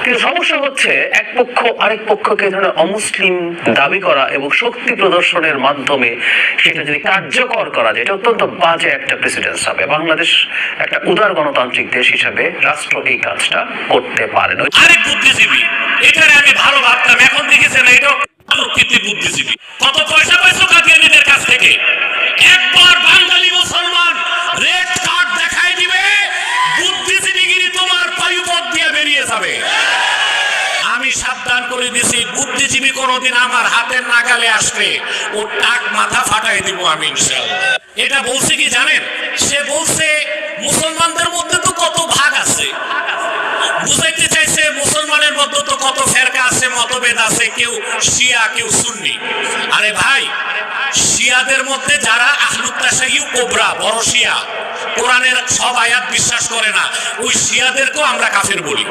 কিন্তু সমস্যা হচ্ছে এক পক্ষ আরেক পক্ষকে ধরনের অমুসলিম দাবি করা এবং শক্তি প্রদর্শনের মাধ্যমে সেটা যদি কার্যকর করা যায়, এটা অত্যন্ত বাজে একটা প্রেসিডেন্স হবে। বাংলাদেশ একটা উদার গণতান্ত্রিক দেশ হিসাবে রাষ্ট্র এই কাজটা করতে পারে না। আরেক বুদ্ধিজীবী, এখানে আমি ভালো ভাবতাম, এখন দেখেছেন এটা প্রকৃতি বুদ্ধিজীবী। কত পয়সা পাইছো কাদিয়ানীদের কাছ থেকে? একবার বাঙালি মুসলমান রেড কার্ড দেখাই দিবে, বুদ্ধিজীবীগিরি তোমার পায়ুপথ দিয়ে বেরিয়ে যাবে। আমি সাবধান করে দিছি, বুদ্ধিজীবী কোনোদিন আমার হাতের নাগালে আসবে ও টাক মাথা ফাটাই দিব আমি ইনশাআল্লাহ। এটা বলছে কি জানেন? সে বলছে মুসলমানদের মধ্যে তো কত ভাগ আছে, বুঝাইতে চাইছে মুসলমানের মধ্যে তো কত ফেরকা আছে, মতভেদ আছে, কেউ শিয়া কেউ সুন্নি। আরে ভাই, শিয়াদের মধ্যে যারা আহলুত তাশাইয়্যু কোবরা বড় শিয়া, কোরআনের সব আয়াত বিশ্বাস করে না, ওই শিয়াদেরকেও আমরা কাফের বলি।